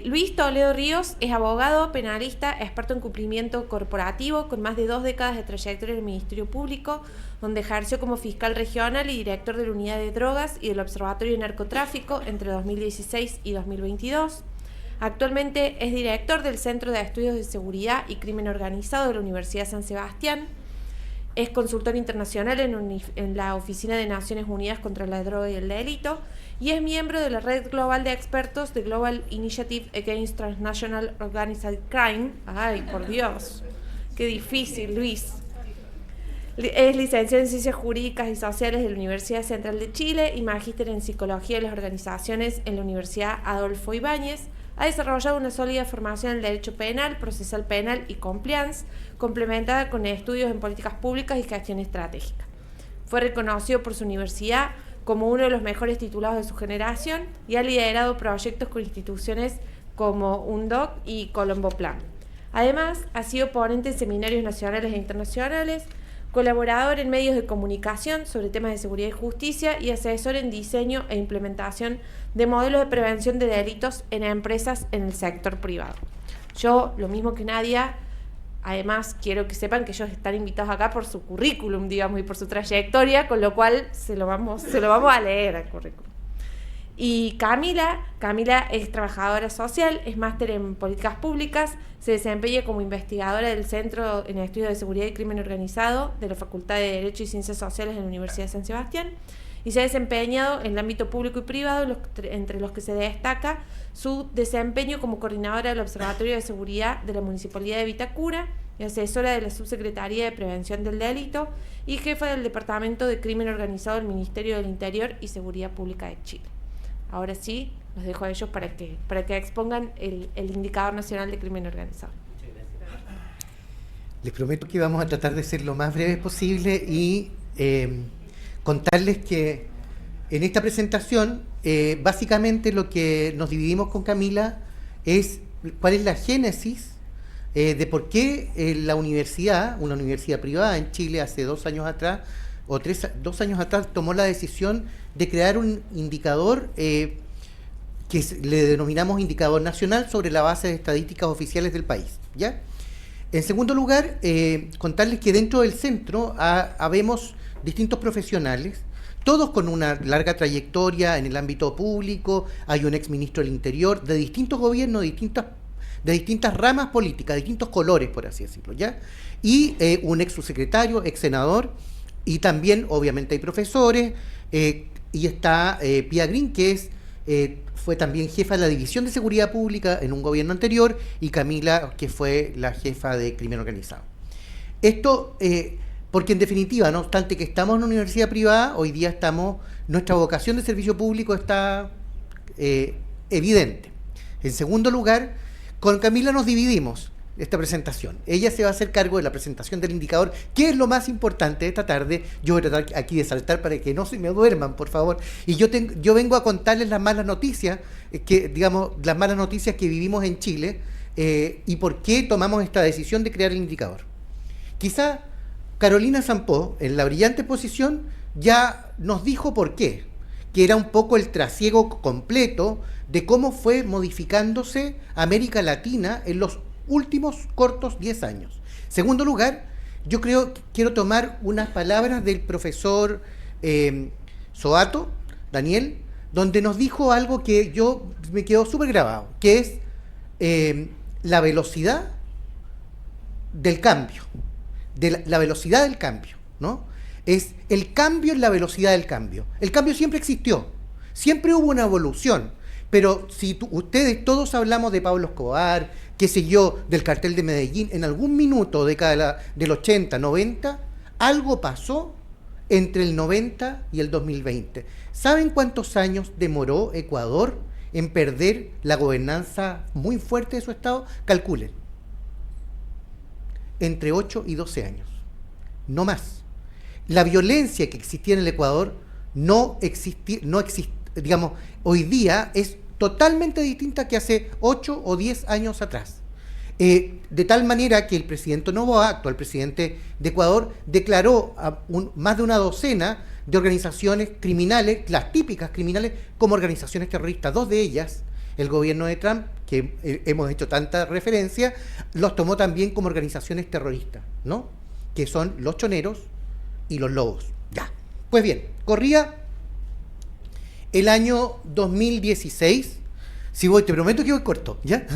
Luis Toledo Ríos es abogado, penalista, experto en cumplimiento corporativo, con más de 2 décadas de trayectoria en el Ministerio Público, donde ejerció como fiscal regional y director de la Unidad de Drogas y del Observatorio de Narcotráfico entre 2016 y 2022. Actualmente es director del Centro de Estudios de Seguridad y Crimen Organizado de la Universidad San Sebastián. Es consultor internacional en la Oficina de Naciones Unidas contra la Droga y el Delito y es miembro de la red global de expertos de Global Initiative Against Transnational Organized Crime. Ay, por Dios, qué difícil, Luis. Es licenciado en Ciencias Jurídicas y Sociales de la Universidad Central de Chile y magíster en Psicología de las Organizaciones en la Universidad Adolfo Ibáñez. Ha desarrollado una sólida formación en Derecho Penal, Procesal Penal y Compliance, complementada con estudios en Políticas Públicas y Gestión Estratégica. Fue reconocido por su universidad como uno de los mejores titulados de su generación y ha liderado proyectos con instituciones como UNDOC y Colombo Plan. Además, ha sido ponente en seminarios nacionales e internacionales, colaborador en medios de comunicación sobre temas de seguridad y justicia y asesor en diseño e implementación de modelos de prevención de delitos en empresas en el sector privado. Yo, lo mismo que Nadia, además quiero que sepan que ellos están invitados acá por su currículum, digamos, y por su trayectoria, con lo cual se lo vamos a leer al currículum. Y Camila es trabajadora social, es máster en políticas públicas, se desempeña como investigadora del Centro en Estudios de Seguridad y Crimen Organizado de la Facultad de Derecho y Ciencias Sociales de la Universidad de San Sebastián y se ha desempeñado en el ámbito público y privado, entre los que se destaca su desempeño como coordinadora del Observatorio de Seguridad de la Municipalidad de Vitacura y asesora de la Subsecretaría de Prevención del Delito y jefa del Departamento de Crimen Organizado del Ministerio del Interior y Seguridad Pública de Chile. Ahora sí, los dejo a ellos para que expongan el Indicador Nacional de Crimen Organizado. Les prometo que vamos a tratar de ser lo más breves posible y contarles que en esta presentación básicamente lo que nos dividimos con Camila es cuál es la génesis de por qué una universidad privada en Chile hace 2 años atrás, 2 años atrás tomó la decisión de crear un indicador que le denominamos indicador nacional sobre la base de estadísticas oficiales del país, ¿ya? En segundo lugar, contarles que dentro del centro habemos distintos profesionales, todos con una larga trayectoria en el ámbito público. Hay un exministro del Interior de distintos gobiernos, de distintas ramas políticas, de distintos colores, por así decirlo, ¿ya? Y un ex subsecretario, ex senador, y también obviamente hay profesores, y está Pia Green, que fue también jefa de la División de Seguridad Pública en un gobierno anterior, y Camila, que fue la jefa de Crimen Organizado. Esto, porque en definitiva, no obstante que estamos en una universidad privada, hoy día nuestra vocación de servicio público está evidente. En segundo lugar, con Camila nos dividimos esta presentación. Ella se va a hacer cargo de la presentación del indicador, que es lo más importante de esta tarde. Yo voy a tratar aquí de saltar para que no se me duerman, por favor. Y yo vengo a contarles las malas noticias, las malas noticias que vivimos en Chile y por qué tomamos esta decisión de crear el indicador. Quizá Carolina Sampó, en la brillante exposición, ya nos dijo por qué, que era un poco el trasiego completo de cómo fue modificándose América Latina en los últimos cortos 10 años. Segundo lugar, quiero tomar unas palabras del profesor Soato, Daniel, donde nos dijo algo que me quedó súper grabado, que es la velocidad del cambio, la velocidad del cambio, ¿no? Es el cambio en la velocidad del cambio. El cambio siempre existió, siempre hubo una evolución, pero si ustedes todos hablamos de Pablo Escobar, qué sé yo, del cartel de Medellín, en algún minuto, década del 80, 90, algo pasó entre el 90 y el 2020. ¿Saben cuántos años demoró Ecuador en perder la gobernanza muy fuerte de su estado? Calculen. Entre 8 y 12 años. No más. La violencia que existía en el Ecuador hoy día es totalmente distinta que hace 8 o 10 años atrás. De tal manera que el presidente Noboa, actual presidente de Ecuador, declaró a más de una docena de organizaciones criminales, las típicas criminales, como organizaciones terroristas. 2 de ellas el gobierno de Trump, que hemos hecho tanta referencia, los tomó también como organizaciones terroristas, ¿no? Que son los choneros y los lobos. Ya. Pues bien, corría el año 2016. Si voy, te prometo que voy corto, ¿ya?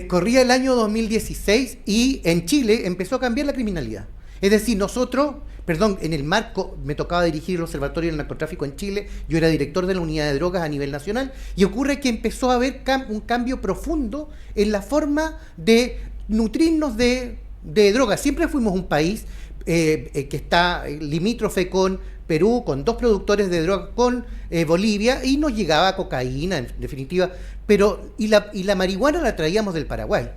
Corría el año 2016 y en Chile empezó a cambiar la criminalidad. Es decir, nosotros, en el marco, me tocaba dirigir el Observatorio del Narcotráfico en Chile, yo era director de la unidad de drogas a nivel nacional, y ocurre que empezó a haber un cambio profundo en la forma de nutrirnos de drogas. Siempre fuimos un país que está limítrofe con Perú, con 2 productores de drogas, con Bolivia, y nos llegaba cocaína, en definitiva, y la marihuana la traíamos del Paraguay.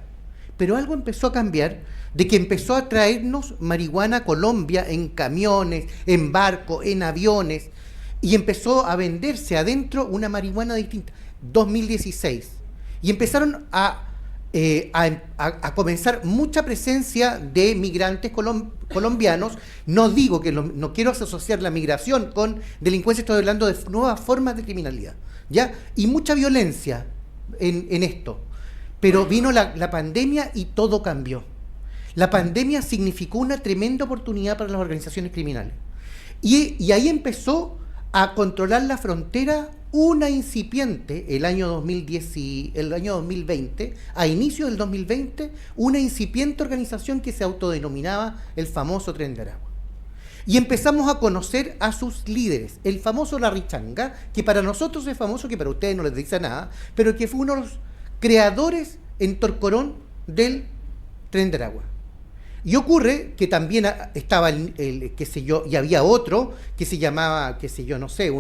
Pero algo empezó a cambiar, de que empezó a traernos marihuana a Colombia en camiones, en barcos, en aviones, y empezó a venderse adentro una marihuana distinta, 2016. Y empezaron a comenzar mucha presencia de migrantes colombianos. No digo que no quiero asociar la migración con delincuencia, estoy hablando de nuevas formas de criminalidad, ¿ya? Y mucha violencia en esto. Pero vino la pandemia y todo cambió. La pandemia significó una tremenda oportunidad para las organizaciones criminales. Y ahí empezó a controlar la frontera una incipiente, el año 2020, a inicio del 2020, una incipiente organización que se autodenominaba el famoso Tren de Aragua. Y empezamos a conocer a sus líderes, el famoso Larry Changa, que para nosotros es famoso, que para ustedes no les dice nada, pero que fue uno de los creadores en Torcorón del Tren de Aragua. Y ocurre que también estaba qué sé yo, y había otro que se llamaba, qué sé yo, no sé,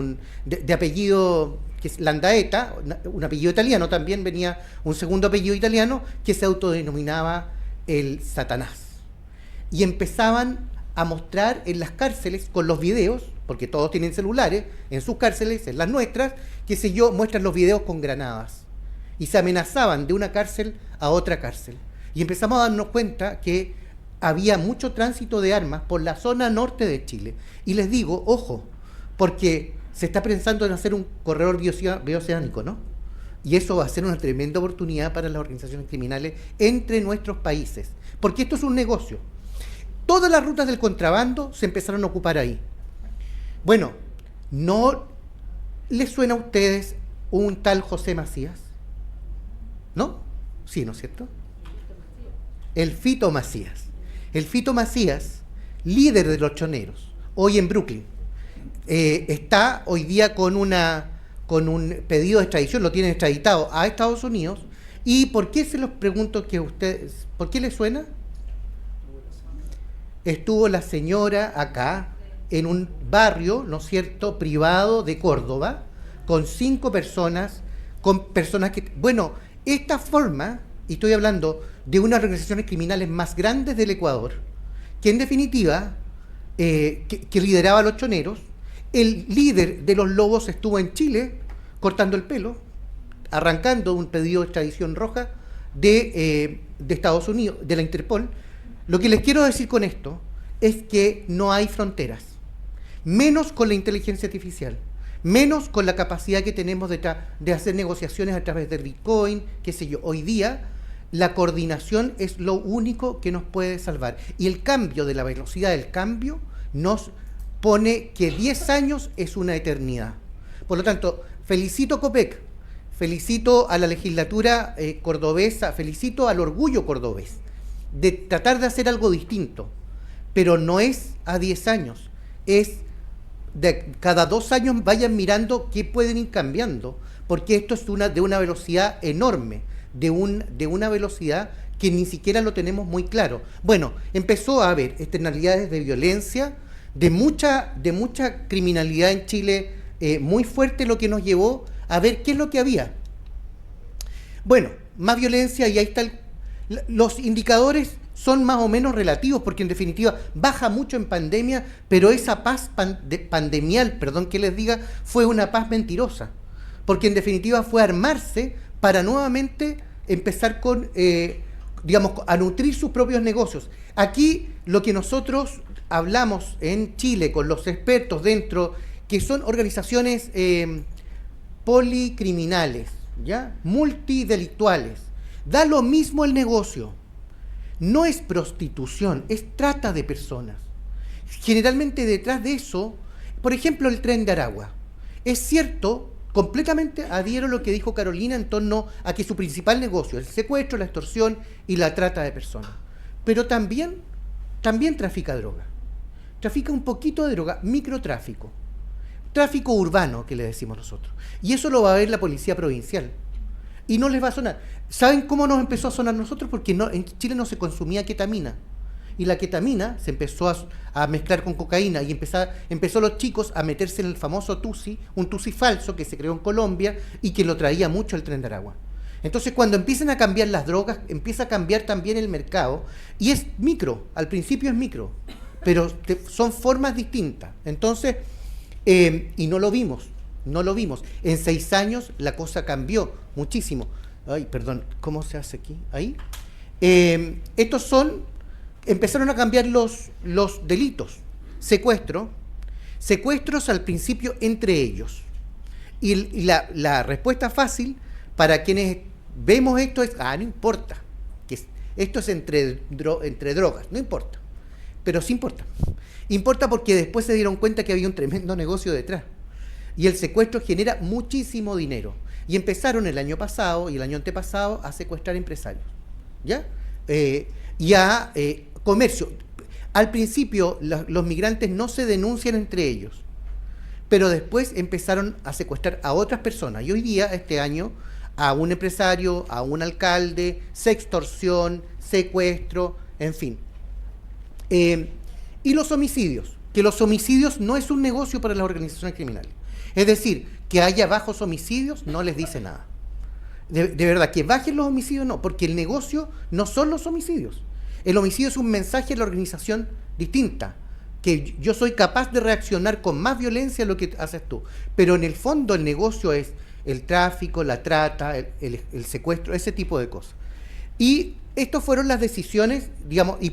de apellido, que es Landaeta, un apellido italiano, también venía un segundo apellido italiano, que se autodenominaba el Satanás. Y empezaban a mostrar en las cárceles, con los videos, porque todos tienen celulares, en sus cárceles, en las nuestras, qué sé yo, muestran los videos con granadas. Y se amenazaban de una cárcel a otra cárcel. Y empezamos a darnos cuenta que había mucho tránsito de armas por la zona norte de Chile. Y les digo, ojo, porque se está pensando en hacer un corredor bioceánico, ¿no? Y eso va a ser una tremenda oportunidad para las organizaciones criminales entre nuestros países. Porque esto es un negocio. Todas las rutas del contrabando se empezaron a ocupar ahí. Bueno, ¿no les suena a ustedes un tal José Macías? ¿No? Sí, ¿no es cierto? El Fito Macías. El Fito Macías, líder de los choneros, hoy en Brooklyn, está hoy día con un pedido de extradición, lo tienen extraditado a Estados Unidos. ¿Y por qué se los pregunto que ustedes, por qué les suena? Estuvo la señora acá, en un barrio, ¿no es cierto?, privado de Córdoba, con 5 personas, que... Bueno, esta forma, y estoy hablando de unas organizaciones criminales más grandes del Ecuador, que en definitiva, que lideraba a los choneros. El líder de los lobos estuvo en Chile cortando el pelo, arrancando un pedido de extradición roja de Estados Unidos, de la Interpol. Lo que les quiero decir con esto es que no hay fronteras, menos con la inteligencia artificial, menos con la capacidad que tenemos de hacer negociaciones a través del Bitcoin, qué sé yo. Hoy día la coordinación es lo único que nos puede salvar. Y el cambio, de la velocidad del cambio, nos pone que 10 años es una eternidad. Por lo tanto, felicito a COPEC, felicito a la legislatura cordobesa, felicito al orgullo cordobés de tratar de hacer algo distinto, pero no es a 10 años, es de cada 2 años vayan mirando qué pueden ir cambiando, porque esto es de una velocidad enorme, de una velocidad que ni siquiera lo tenemos muy claro. Bueno, empezó a haber externalidades de violencia, de mucha criminalidad en Chile, muy fuerte, lo que nos llevó a ver qué es lo que había. Bueno, más violencia, y ahí está los indicadores son más o menos relativos, porque en definitiva baja mucho en pandemia, pero esa paz pandemial, perdón que les diga, fue una paz mentirosa, porque en definitiva fue armarse para nuevamente empezar a nutrir sus propios negocios. Aquí lo que nosotros hablamos en Chile con los expertos dentro, que son organizaciones policriminales, ¿ya? Multidelictuales. Da lo mismo el negocio. No es prostitución, es trata de personas. Generalmente detrás de eso, por ejemplo, el Tren de Aragua. Es cierto, completamente adhiero a lo que dijo Carolina en torno a que su principal negocio es el secuestro, la extorsión y la trata de personas. Pero también trafica droga. Trafica un poquito de droga, microtráfico. Tráfico urbano, que le decimos nosotros. Y eso lo va a ver la policía provincial. Y no les va a sonar. ¿Saben cómo nos empezó a sonar nosotros? Porque en Chile no se consumía ketamina. Y la ketamina se empezó a mezclar con cocaína y empezó los chicos a meterse en el famoso tusi, un tusi falso que se creó en Colombia y que lo traía mucho el Tren de Aragua. Entonces, cuando empiezan a cambiar las drogas, empieza a cambiar también el mercado y es micro, al principio es micro, pero son formas distintas. Entonces, y no lo vimos. En 6 años la cosa cambió muchísimo. Ay, perdón, ¿cómo se hace aquí? Ahí. Empezaron a cambiar los delitos. Secuestros al principio entre ellos. Y la respuesta fácil para quienes vemos esto es, no importa, esto es entre drogas, no importa. Pero sí importa. Importa porque después se dieron cuenta que había un tremendo negocio detrás. Y el secuestro genera muchísimo dinero. Y empezaron el año pasado y el año antepasado a secuestrar empresarios. ¿Ya? Comercio. Al principio los migrantes no se denuncian entre ellos, pero después empezaron a secuestrar a otras personas. Y hoy día, este año, a un empresario, a un alcalde, extorsión, secuestro, en fin. Y los homicidios, que los homicidios no es un negocio para las organizaciones criminales. Es decir, que haya bajos homicidios no les dice nada. De verdad, que bajen los homicidios no, porque el negocio no son los homicidios. El homicidio es un mensaje a la organización distinta, que yo soy capaz de reaccionar con más violencia a lo que haces tú. Pero en el fondo el negocio es el tráfico, la trata, el secuestro, ese tipo de cosas. Y estas fueron las decisiones, digamos, y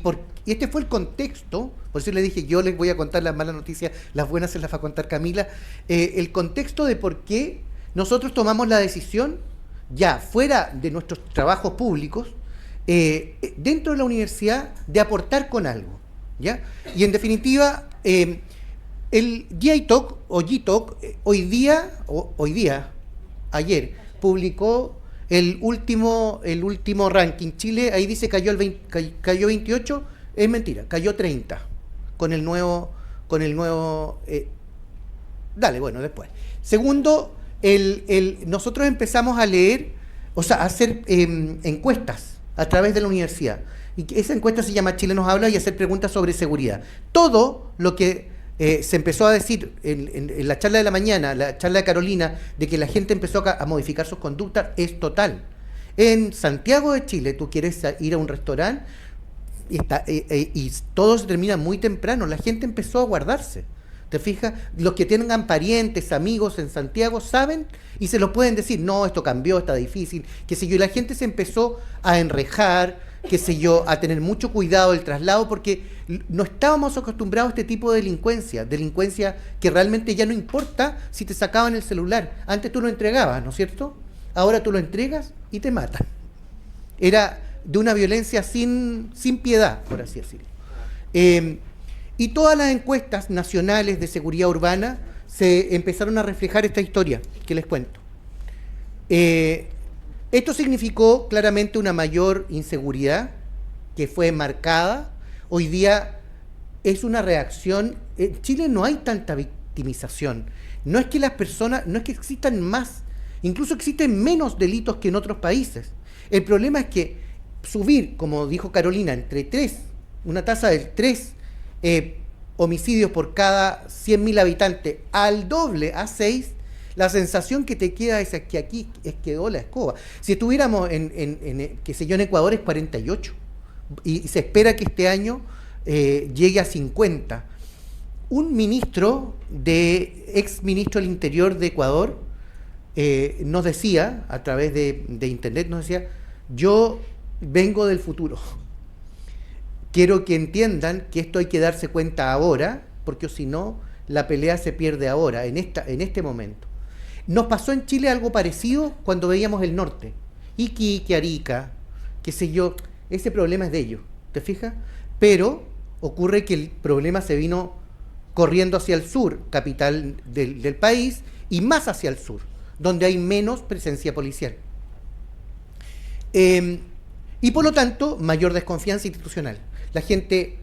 este fue el contexto, por eso le dije, yo les voy a contar las malas noticias, las buenas se las va a contar Camila, el contexto de por qué nosotros tomamos la decisión, ya fuera de nuestros trabajos públicos, dentro de la universidad, de aportar con algo, ¿ya? Y en definitiva, el GITOC, o GITOC, ayer, publicó el último ranking. Chile, ahí dice cayó 28, es mentira, cayó 30 con el nuevo dale, bueno, después. Segundo, nosotros empezamos a leer, o sea, a hacer encuestas a través de la universidad. Y esa encuesta se llama Chile nos habla y hacer preguntas sobre seguridad. Todo lo que se empezó a decir en la charla de la mañana, la charla de Carolina, de que la gente empezó a modificar sus conductas, es total. En Santiago de Chile, tú quieres ir a un restaurante y todo se termina muy temprano. La gente empezó a guardarse. ¿Te fijas? Los que tengan parientes, amigos en Santiago saben y se lo pueden decir, no, esto cambió, está difícil, qué sé yo. Y la gente se empezó a enrejar, qué sé yo, a tener mucho cuidado del traslado, porque no estábamos acostumbrados a este tipo de delincuencia que realmente ya no importa si te sacaban el celular. Antes tú lo entregabas, ¿no es cierto? Ahora tú lo entregas y te matan. Era de una violencia sin piedad, por así decirlo. Y todas las encuestas nacionales de seguridad urbana se empezaron a reflejar esta historia que les cuento. Esto significó claramente una mayor inseguridad que fue marcada. Hoy día es una reacción. En Chile no hay tanta victimización. No es que las personas, no es que existan más, incluso existen menos delitos que en otros países. El problema es que subir, como dijo Carolina, una tasa de 3 homicidios por cada 100.000 habitantes al doble, a 6, la sensación que te queda es que aquí quedó la escoba. Si estuviéramos qué sé yo, en Ecuador es 48 y se espera que este año llegue a 50. Un ex ministro del Interior de Ecuador nos decía, a través de internet, yo vengo del futuro. Quiero que entiendan que esto hay que darse cuenta ahora, porque si no, la pelea se pierde ahora, en este momento. Nos pasó en Chile algo parecido cuando veíamos el norte, Iquique, Arica, qué sé yo, ese problema es de ellos, ¿te fijas? Pero ocurre que el problema se vino corriendo hacia el sur, capital del país, y más hacia el sur, donde hay menos presencia policial. Y por lo tanto, mayor desconfianza institucional. La gente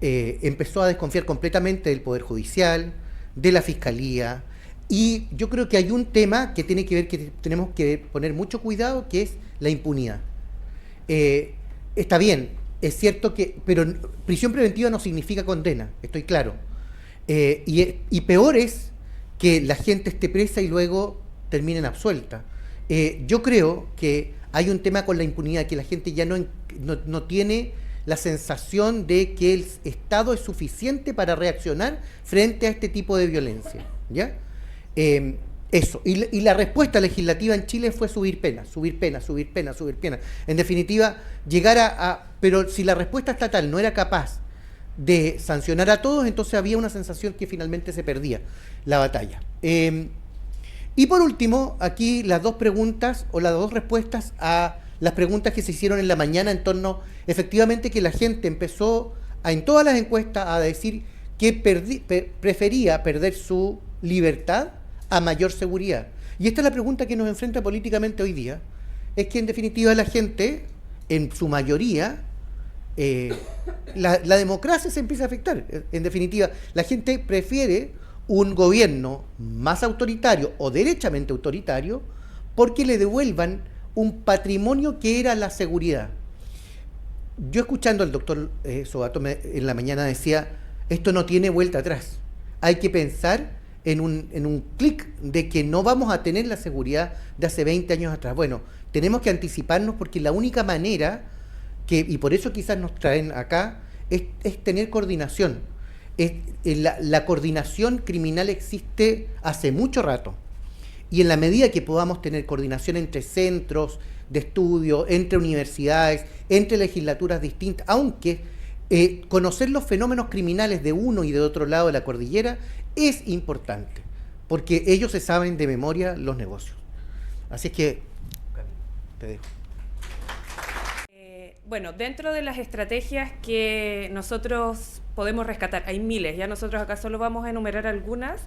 empezó a desconfiar completamente del Poder Judicial, de la Fiscalía, y yo creo que hay un tema que tiene que ver, que tenemos que poner mucho cuidado, que es la impunidad. Está bien, es cierto que, pero prisión preventiva no significa condena, estoy claro. Y peor es que la gente esté presa y luego terminen absuelta. Yo creo que hay un tema con la impunidad, que la gente ya no tiene la sensación de que el Estado es suficiente para reaccionar frente a este tipo de violencia, ¿ya? Eso, y la respuesta legislativa en Chile fue subir penas, subir penas, subir penas, subir penas. En definitiva, llegar pero si la respuesta estatal no era capaz de sancionar a todos, entonces había una sensación que finalmente se perdía la batalla. Y por último, aquí las dos preguntas, o las dos respuestas a las preguntas que se hicieron en la mañana en torno, efectivamente, que la gente empezó en todas las encuestas a decir que prefería perder su libertad a mayor seguridad. Y esta es la pregunta que nos enfrenta políticamente hoy día, es que en definitiva la gente, en su mayoría, la democracia se empieza a afectar. En definitiva, la gente prefiere un gobierno más autoritario o derechamente autoritario porque le devuelvan un patrimonio que era la seguridad. Yo, escuchando al doctor Sobato en la mañana, decía, esto no tiene vuelta atrás. Hay que pensar en un clic de que no vamos a tener la seguridad de hace 20 años atrás. Bueno, tenemos que anticiparnos, porque la única manera, y por eso quizás nos traen acá, es tener coordinación. La coordinación criminal existe hace mucho rato, y en la medida que podamos tener coordinación entre centros de estudio, entre universidades, entre legislaturas distintas, aunque conocer los fenómenos criminales de uno y de otro lado de la cordillera es importante, porque ellos se saben de memoria los negocios. Así es que, te dejo. Bueno, dentro de las estrategias que nosotros podemos rescatar, hay miles, ya nosotros acá solo vamos a enumerar algunas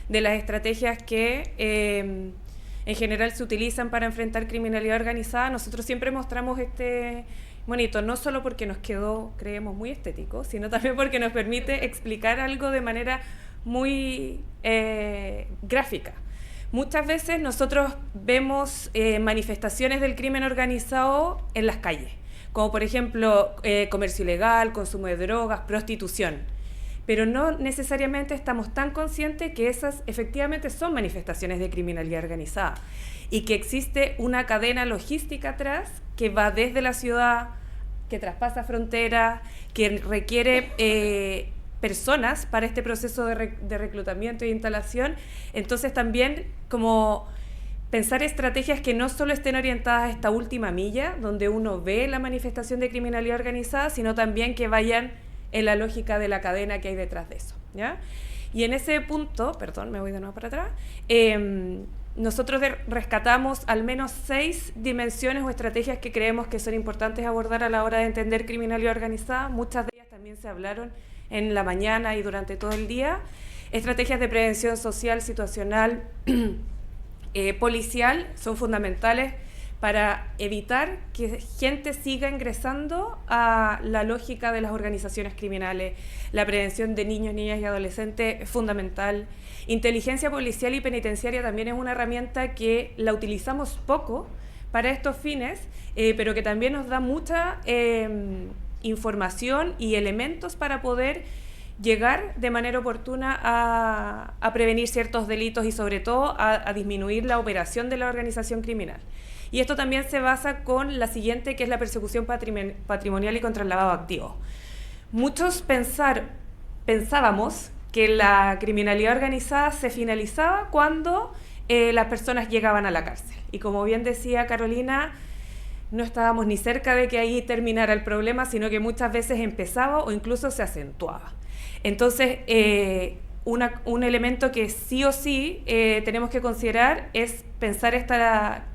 de las estrategias que en general se utilizan para enfrentar criminalidad organizada. Nosotros siempre mostramos este monito, no solo porque nos quedó, creemos, muy estético, sino también porque nos permite explicar algo de manera muy gráfica. Muchas veces nosotros vemos manifestaciones del crimen organizado en las calles, como por ejemplo comercio ilegal, consumo de drogas, prostitución, pero no necesariamente estamos tan conscientes que esas efectivamente son manifestaciones de criminalidad organizada y que existe una cadena logística atrás que va desde la ciudad, que traspasa fronteras, que requiere personas para este proceso de reclutamiento e instalación. Entonces también como pensar estrategias que no solo estén orientadas a esta última milla, donde uno ve la manifestación de criminalidad organizada, sino también que vayan en la lógica de la cadena que hay detrás de eso, ¿ya? Y en ese punto, perdón, me voy de nuevo para atrás, nosotros rescatamos al menos 6 dimensiones o estrategias que creemos que son importantes abordar a la hora de entender criminalidad organizada. Muchas de ellas también se hablaron en la mañana y durante todo el día. Estrategias de prevención social, situacional, policial son fundamentales para evitar que gente siga ingresando a la lógica de las organizaciones criminales. La prevención de niños, niñas y adolescentes es fundamental. Inteligencia policial y penitenciaria también es una herramienta que la utilizamos poco para estos fines, pero que también nos da mucha información y elementos para poder llegar de manera oportuna a prevenir ciertos delitos y sobre todo a disminuir la operación de la organización criminal. Y esto también se basa con la siguiente, que es la persecución patrimonial y contra el lavado de activos. Muchos pensábamos que la criminalidad organizada se finalizaba cuando las personas llegaban a la cárcel. Y como bien decía Carolina, no estábamos ni cerca de que ahí terminara el problema, sino que muchas veces empezaba o incluso se acentuaba. Entonces, un elemento que sí o sí tenemos que considerar es pensar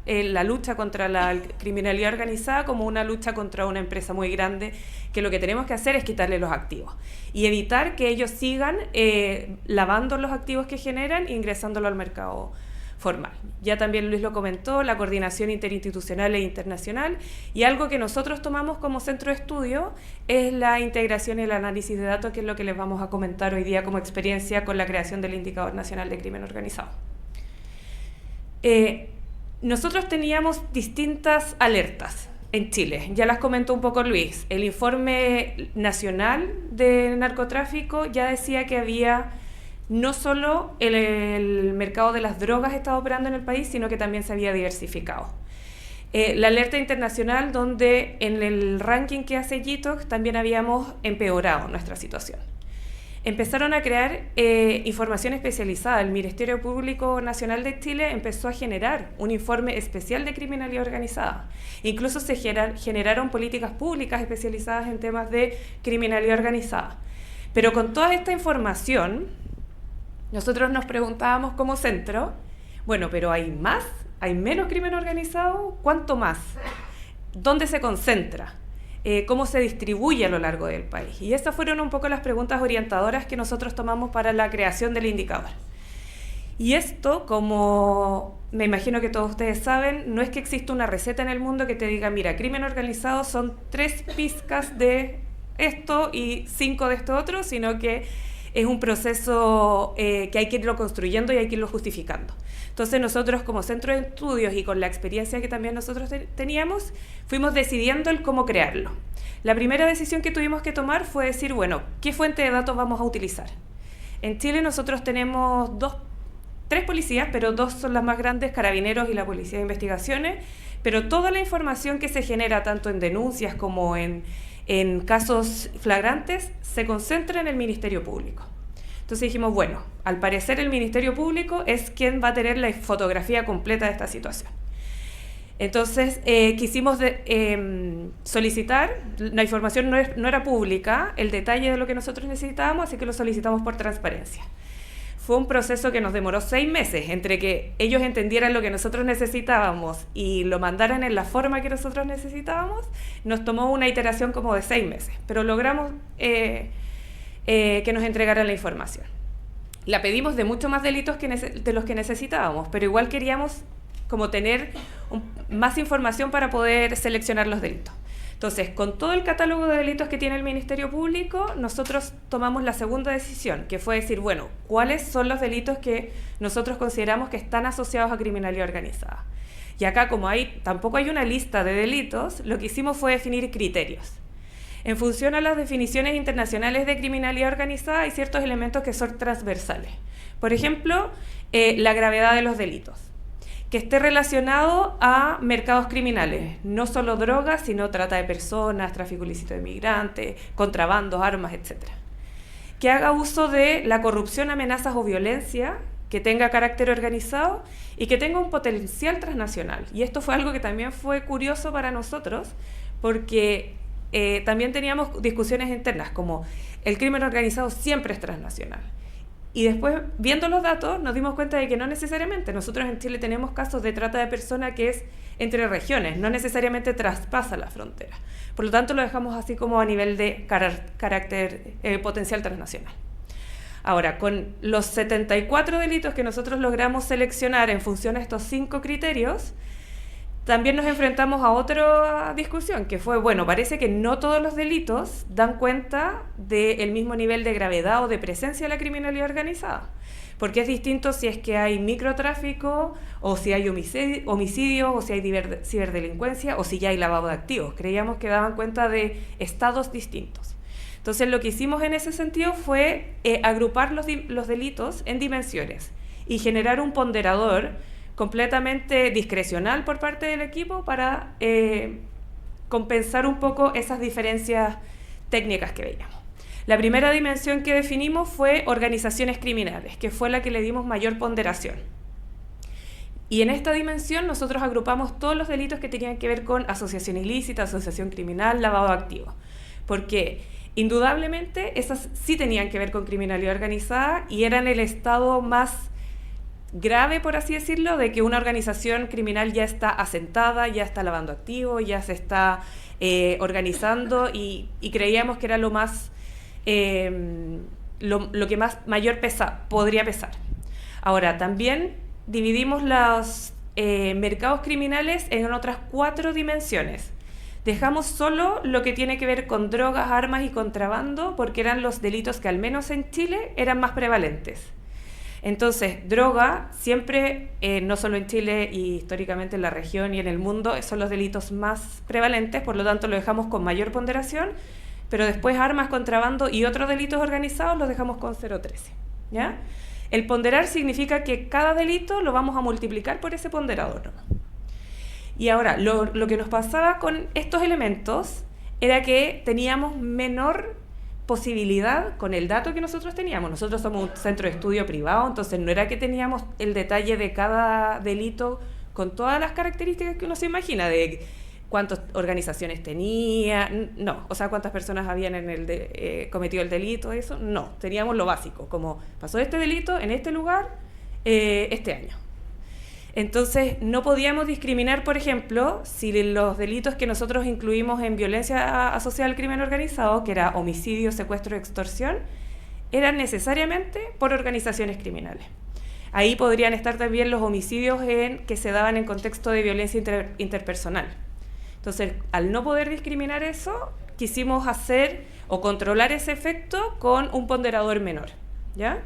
la lucha contra la criminalidad organizada como una lucha contra una empresa muy grande, que lo que tenemos que hacer es quitarle los activos y evitar que ellos sigan lavando los activos que generan e ingresándolo al mercado formal. Ya también Luis lo comentó, la coordinación interinstitucional e internacional, y algo que nosotros tomamos como centro de estudio es la integración y el análisis de datos, que es lo que les vamos a comentar hoy día como experiencia con la creación del Indicador Nacional de Crimen Organizado. Nosotros teníamos distintas alertas en Chile, ya las comentó un poco Luis. El informe nacional de narcotráfico ya decía que había no solo el mercado de las drogas estaba operando en el país, sino que también se había diversificado. La alerta internacional, donde en el ranking que hace GITOC también habíamos empeorado nuestra situación. Empezaron a crear información especializada. El Ministerio Público Nacional de Chile empezó a generar un informe especial de criminalidad organizada. Incluso se generaron políticas públicas especializadas en temas de criminalidad organizada. Pero con toda esta información, nosotros nos preguntábamos como centro, bueno, pero ¿hay más? ¿Hay menos crimen organizado? ¿Cuánto más? ¿Dónde se concentra? ¿Cómo se distribuye a lo largo del país? Y estas fueron un poco las preguntas orientadoras que nosotros tomamos para la creación del indicador. Y esto, como me imagino que todos ustedes saben, no es que exista una receta en el mundo que te diga, mira, crimen organizado son 3 pizcas de esto y 5 de esto otro, sino que es un proceso que hay que irlo construyendo y hay que irlo justificando. Entonces nosotros como centro de estudios y con la experiencia que también nosotros teníamos, fuimos decidiendo el cómo crearlo. La primera decisión que tuvimos que tomar fue decir, bueno, ¿qué fuente de datos vamos a utilizar? En Chile nosotros tenemos 3 policías, pero 2 son las más grandes, Carabineros y la Policía de Investigaciones, pero toda la información que se genera tanto en denuncias como en casos flagrantes se concentra en el Ministerio Público. Entonces dijimos, bueno, al parecer el Ministerio Público es quien va a tener la fotografía completa de esta situación. Entonces quisimos solicitar, la información no era pública, el detalle de lo que nosotros necesitábamos, así que lo solicitamos por transparencia. Fue un proceso que nos demoró 6 meses, entre que ellos entendieran lo que nosotros necesitábamos y lo mandaran en la forma que nosotros necesitábamos. Nos tomó una iteración como de 6 meses, pero logramos que nos entregaran la información. La pedimos de mucho más delitos de los que necesitábamos, pero igual queríamos como tener más información para poder seleccionar los delitos. Entonces, con todo el catálogo de delitos que tiene el Ministerio Público, nosotros tomamos la segunda decisión, que fue decir, bueno, ¿cuáles son los delitos que nosotros consideramos que están asociados a criminalidad organizada? Y acá, como tampoco hay una lista de delitos, lo que hicimos fue definir criterios. En función a las definiciones internacionales de criminalidad organizada, hay ciertos elementos que son transversales. Por ejemplo, la gravedad de los delitos, que esté relacionado a mercados criminales, no solo drogas, sino trata de personas, tráfico ilícito de migrantes, contrabandos, armas, etc. Que haga uso de la corrupción, amenazas o violencia, que tenga carácter organizado y que tenga un potencial transnacional. Y esto fue algo que también fue curioso para nosotros, porque también teníamos discusiones internas, como el crimen organizado siempre es transnacional. Y después, viendo los datos, nos dimos cuenta de que no necesariamente. Nosotros en Chile tenemos casos de trata de personas que es entre regiones, no necesariamente traspasa la frontera. Por lo tanto, lo dejamos así como a nivel de carácter potencial transnacional. Ahora, con los 74 delitos que nosotros logramos seleccionar en función a estos 5 criterios, también nos enfrentamos a otra discusión, que fue, bueno, parece que no todos los delitos dan cuenta del mismo nivel de gravedad o de presencia de la criminalidad organizada, porque es distinto si es que hay microtráfico, o si hay homicidios, o si hay ciberdelincuencia, o si ya hay lavado de activos. Creíamos que daban cuenta de estados distintos. Entonces, lo que hicimos en ese sentido fue agrupar los delitos en dimensiones y generar un ponderador completamente discrecional por parte del equipo para compensar un poco esas diferencias técnicas que veíamos. La primera dimensión que definimos fue organizaciones criminales, que fue la que le dimos mayor ponderación. Y en esta dimensión nosotros agrupamos todos los delitos que tenían que ver con asociación ilícita, asociación criminal, lavado de activos. Porque Indudablemente, esas sí tenían que ver con criminalidad organizada y eran el estado más grave, por así decirlo, de que una organización criminal ya está asentada, ya está lavando activos, ya se está organizando y creíamos que era lo más, lo que más mayor podría pesar. Ahora, también dividimos los mercados criminales en otras 4 dimensiones. Dejamos solo lo que tiene que ver con drogas, armas y contrabando, porque eran los delitos que al menos en Chile eran más prevalentes. Entonces, droga siempre, no solo en Chile y históricamente en la región y en el mundo, son los delitos más prevalentes, por lo tanto lo dejamos con mayor ponderación, pero después armas, contrabando y otros delitos organizados los dejamos con 0,13, ¿ya? El ponderar significa que cada delito lo vamos a multiplicar por ese ponderador, ¿no? Y ahora, lo que nos pasaba con estos elementos era que teníamos menor posibilidad con el dato que nosotros teníamos. Nosotros somos un centro de estudio privado, entonces no era que teníamos el detalle de cada delito con todas las características que uno se imagina, de cuántas organizaciones tenía, no, o sea, cuántas personas habían cometido el delito, eso, no, teníamos lo básico, como pasó este delito en este lugar este año. Entonces, no podíamos discriminar, por ejemplo, si los delitos que nosotros incluimos en violencia asociada al crimen organizado, que era homicidio, secuestro y extorsión, eran necesariamente por organizaciones criminales. Ahí podrían estar también los homicidios que se daban en contexto de violencia interpersonal. Entonces, al no poder discriminar eso, quisimos hacer o controlar ese efecto con un ponderador menor, ¿ya?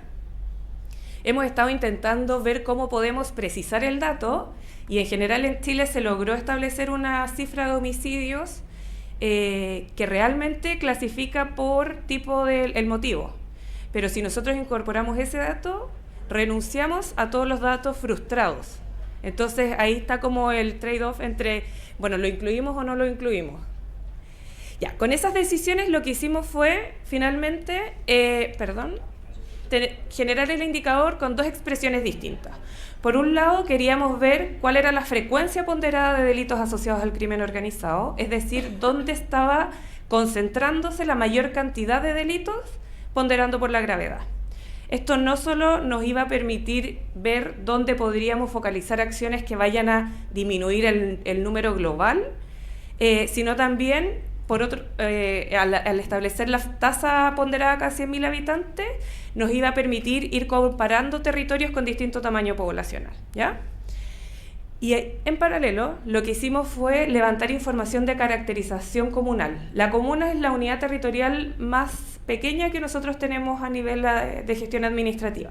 Hemos estado intentando ver cómo podemos precisar el dato y en general en Chile se logró establecer una cifra de homicidios que realmente clasifica por tipo del motivo. Pero si nosotros incorporamos ese dato, renunciamos a todos los datos frustrados. Entonces ahí está como el trade-off entre, bueno, ¿lo incluimos o no lo incluimos? Ya, con esas decisiones lo que hicimos fue finalmente, generar el indicador con 2 expresiones distintas. Por un lado, queríamos ver cuál era la frecuencia ponderada de delitos asociados al crimen organizado, es decir, dónde estaba concentrándose la mayor cantidad de delitos ponderando por la gravedad. Esto no solo nos iba a permitir ver dónde podríamos focalizar acciones que vayan a disminuir el número global, sino también al establecer la tasa ponderada a cada 100.000 habitantes, nos iba a permitir ir comparando territorios con distinto tamaño poblacional, ¿ya? Y en paralelo, lo que hicimos fue levantar información de caracterización comunal. La comuna es la unidad territorial más pequeña que nosotros tenemos a nivel de gestión administrativa.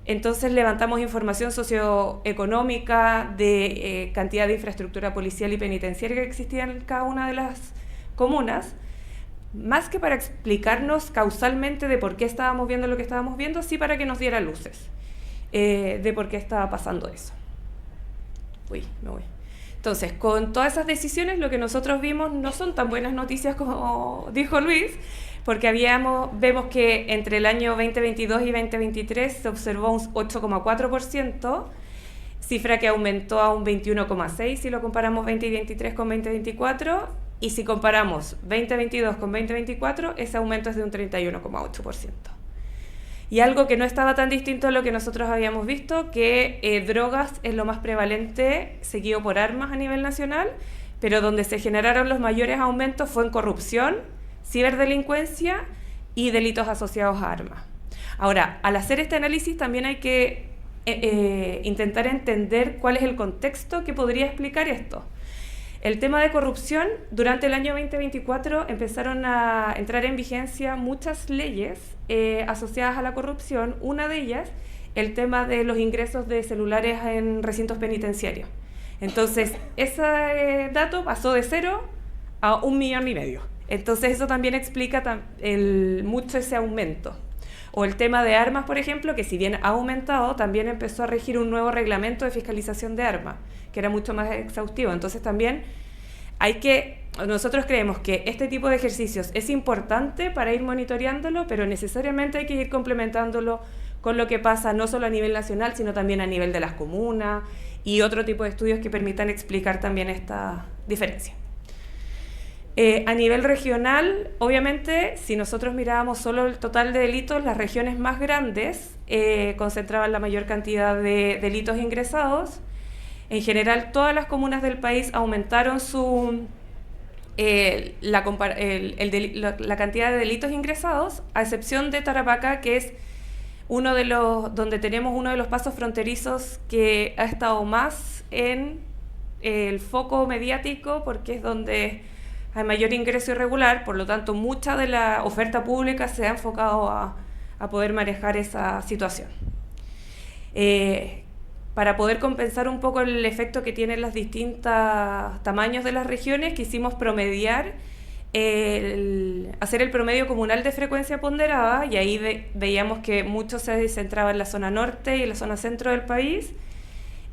Entonces levantamos información socioeconómica de cantidad de infraestructura policial y penitenciaria que existía en cada una de las comunas, más que para explicarnos causalmente de por qué estábamos viendo lo que estábamos viendo, sí para que nos diera luces de por qué estaba pasando eso. Me voy. Entonces, con todas esas decisiones, lo que nosotros vimos no son tan buenas noticias como dijo Luis, porque vemos que entre el año 2022 y 2023 se observó un 8,4%, cifra que aumentó a un 21,6% si lo comparamos 2023 con 2024, y si comparamos 2022 con 2024, ese aumento es de un 31,8%. Y algo que no estaba tan distinto a lo que nosotros habíamos visto, que drogas es lo más prevalente, seguido por armas a nivel nacional, pero donde se generaron los mayores aumentos fue en corrupción, ciberdelincuencia y delitos asociados a armas. Ahora, al hacer este análisis también hay que intentar entender cuál es el contexto que podría explicar esto. El tema de corrupción, durante el año 2024 empezaron a entrar en vigencia muchas leyes asociadas a la corrupción. Una de ellas, el tema de los ingresos de celulares en recintos penitenciarios. Entonces, ese dato pasó de 0 a 1,5 millones. Entonces, eso también explica mucho ese aumento. O el tema de armas, por ejemplo, que si bien ha aumentado, también empezó a regir un nuevo reglamento de fiscalización de armas, que era mucho más exhaustivo. Entonces también nosotros creemos que este tipo de ejercicios es importante para ir monitoreándolo, pero necesariamente hay que ir complementándolo con lo que pasa no solo a nivel nacional, sino también a nivel de las comunas y otro tipo de estudios que permitan explicar también esta diferencia. A nivel regional, obviamente, si nosotros mirábamos solo el total de delitos, las regiones más grandes concentraban la mayor cantidad de delitos ingresados. En general, todas las comunas del país aumentaron la cantidad de delitos ingresados, a excepción de Tarapacá, que es donde tenemos uno de los pasos fronterizos que ha estado más en el foco mediático, porque es donde hay mayor ingreso irregular. Por lo tanto, mucha de la oferta pública se ha enfocado a poder manejar esa situación. Para poder compensar un poco el efecto que tienen los distintos tamaños de las regiones, quisimos promediar, hacer el promedio comunal de frecuencia ponderada, y ahí veíamos que mucho se centraba en la zona norte y en la zona centro del país.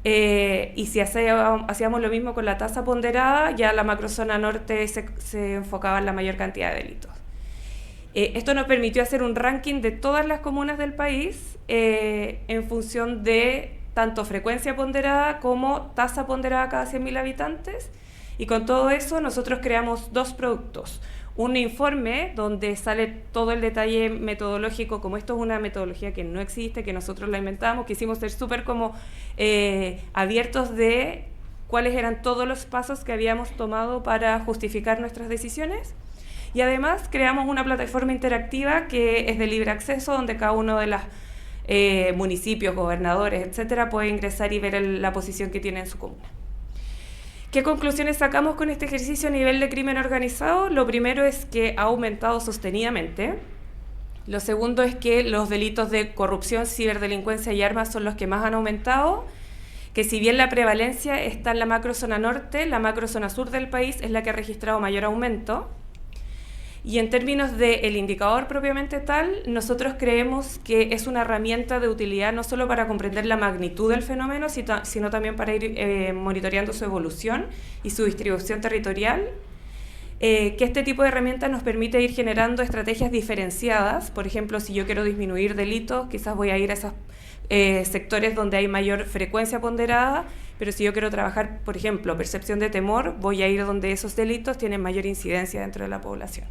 Y si hacíamos lo mismo con la tasa ponderada, ya la macrozona norte se enfocaba en la mayor cantidad de delitos. Esto nos permitió hacer un ranking de todas las comunas del país en función de tanto frecuencia ponderada como tasa ponderada cada 100.000 habitantes, y con todo eso nosotros creamos 2 productos. Un informe donde sale todo el detalle metodológico, como esto es una metodología que no existe, que nosotros la inventamos, quisimos ser súper como abiertos de cuáles eran todos los pasos que habíamos tomado para justificar nuestras decisiones. Y además creamos una plataforma interactiva que es de libre acceso, donde cada uno de los municipios, gobernadores, etcétera, puede ingresar y ver la posición que tiene en su comuna. ¿Qué conclusiones sacamos con este ejercicio a nivel de crimen organizado? Lo primero es que ha aumentado sostenidamente. Lo segundo es que los delitos de corrupción, ciberdelincuencia y armas son los que más han aumentado, que si bien la prevalencia está en la macrozona norte, la macrozona sur del país es la que ha registrado mayor aumento. Y en términos del indicador propiamente tal, nosotros creemos que es una herramienta de utilidad no solo para comprender la magnitud del fenómeno, sino también para ir monitoreando su evolución y su distribución territorial. Que este tipo de herramientas nos permite ir generando estrategias diferenciadas. Por ejemplo, si yo quiero disminuir delitos, quizás voy a ir a esos sectores donde hay mayor frecuencia ponderada, pero si yo quiero trabajar, por ejemplo, percepción de temor, voy a ir donde esos delitos tienen mayor incidencia dentro de la población.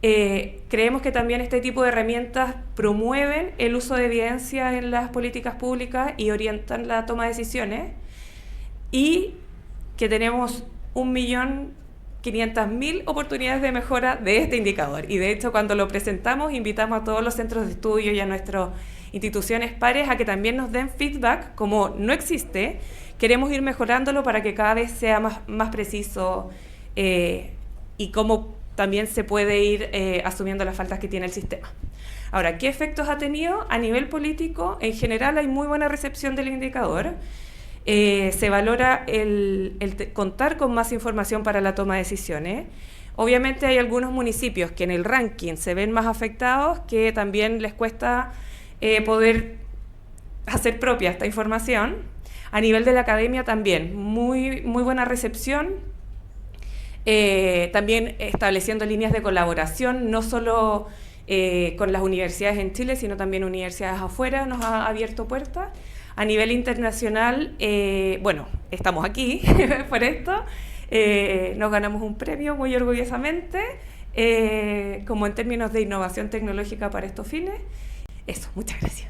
Creemos que también este tipo de herramientas promueven el uso de evidencia en las políticas públicas y orientan la toma de decisiones, y que tenemos 1.500.000 oportunidades de mejora de este indicador. Y de hecho, cuando lo presentamos, invitamos a todos los centros de estudio y a nuestras instituciones pares a que también nos den feedback. Como no existe, queremos ir mejorándolo para que cada vez sea más preciso, y cómo también se puede ir asumiendo las faltas que tiene el sistema. Ahora, ¿qué efectos ha tenido? A nivel político, en general hay muy buena recepción del indicador. Se valora el contar con más información para la toma de decisiones. Obviamente hay algunos municipios que en el ranking se ven más afectados, que también les cuesta poder hacer propia esta información. A nivel de la academia también, muy buena recepción. También estableciendo líneas de colaboración, no solo con las universidades en Chile, sino también universidades afuera, nos ha abierto puertas. A nivel internacional, bueno, estamos aquí por esto, nos ganamos un premio muy orgullosamente, como en términos de innovación tecnológica para estos fines. Eso, muchas gracias.